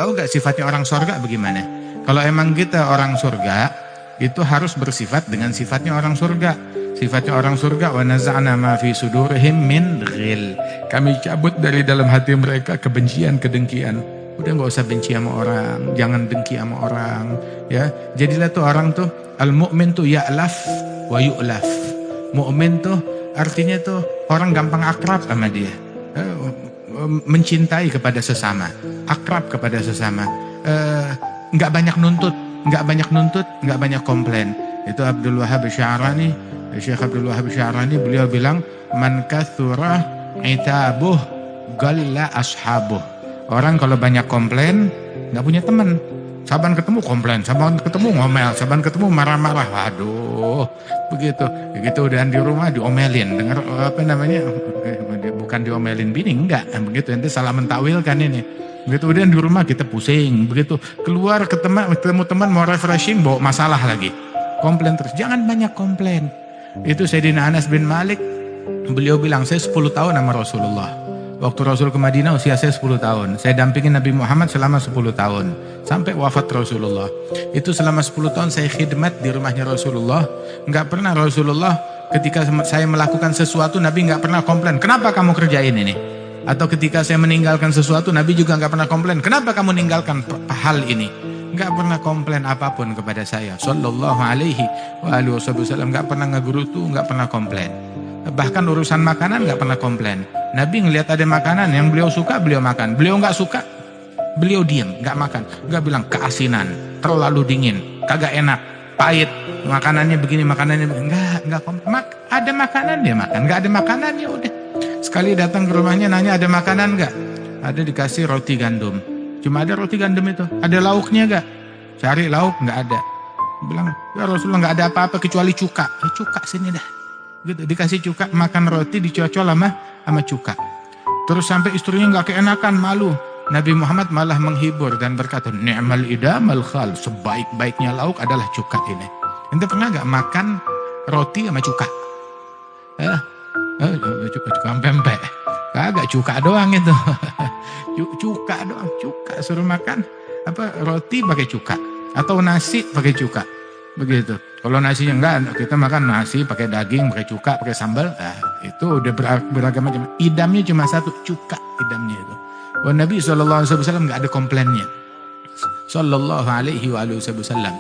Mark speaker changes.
Speaker 1: Tahu gak sifatnya orang surga bagaimana? Kalau emang kita orang surga, itu harus bersifat dengan sifatnya orang surga. Sifatnya orang surga, wa naza'na ma fi sudurihim min ghil. Kami cabut dari dalam hati mereka kebencian, kedengkian. Udah nggak usah benci sama orang, jangan dengki sama orang, ya. Jadilah tuh orang tuh al-mu'min tuh ya'laf wa yu'laf. Mu'min tuh artinya tuh orang gampang akrab sama dia. Mencintai kepada sesama, akrab kepada sesama, nggak banyak nuntut, nggak banyak komplain. Itu Abdul Wahhab Sya'rani, Syekh Abdul Wahhab Sya'rani, beliau bilang, man kathura itabuh galla ashabuh. Orang kalau banyak komplain nggak punya teman. Saban ketemu komplain, saban ketemu ngomel, saban ketemu marah-marah. Waduh, begitu udah di rumah diomelin, dengar apa namanya? Bukan diomelin bini, enggak, begitu nanti salah mentakwilkan ini. Begitu udah di rumah kita pusing, begitu keluar ketemu teman mau refreshing bawa masalah lagi, komplain terus. Jangan banyak komplain. Itu Sayyidina Anas bin Malik, beliau bilang, saya 10 tahun sama Rasulullah. Waktu Rasul ke Madinah usia saya 10 tahun. Saya dampingin Nabi Muhammad selama 10 tahun. Sampai wafat Rasulullah. Itu selama 10 tahun saya khidmat di rumahnya Rasulullah. Enggak pernah Rasulullah ketika saya melakukan sesuatu, Nabi enggak pernah komplain, kenapa kamu kerjain ini? Atau ketika saya meninggalkan sesuatu, Nabi juga enggak pernah komplain, kenapa kamu meninggalkan hal ini? Enggak pernah komplain apapun kepada saya. Sallallahu alaihi wasallam. Enggak pernah ngegerutu, enggak pernah komplain. Bahkan urusan makanan nggak pernah komplain. Nabi ngelihat ada makanan yang beliau suka, beliau makan. Beliau nggak suka, beliau diam, nggak makan. Nggak bilang keasinan, terlalu dingin, kagak enak, pahit, makanannya begini, makanannya begini. Nggak komplain. Ada makanan dia makan, nggak ada makanan ya udah. Sekali datang ke rumahnya nanya ada makanan nggak? Ada, dikasih roti gandum. Cuma ada roti gandum itu. Ada lauknya nggak? Cari lauk, nggak ada. Bilang, ya Rasulullah nggak ada apa-apa kecuali cuka. Cuka sini dah. Gitu, dikasih cuka, makan roti dicocol sama cuka. Terus sampai istrinya nggak keenakan, malu. Nabi Muhammad malah menghibur dan berkata, ni'mal idamal khal, sebaik-baiknya lauk adalah cuka ini. Ente pernah nggak makan roti sama cuka? Cuka pempek. Kagak, cuka doang itu. Cuka doang, cuka suruh makan apa roti pakai cuka atau nasi pakai cuka. Begitu. Kalau nasinya enggak, kita makan nasi pakai daging, pakai cuka, pakai sambal. Nah, itu udah beragam macam. Idamnya cuma satu, cuka idamnya itu. Wah, Nabi SAW enggak ada komplainnya. Sallallahu alaihi wasallam.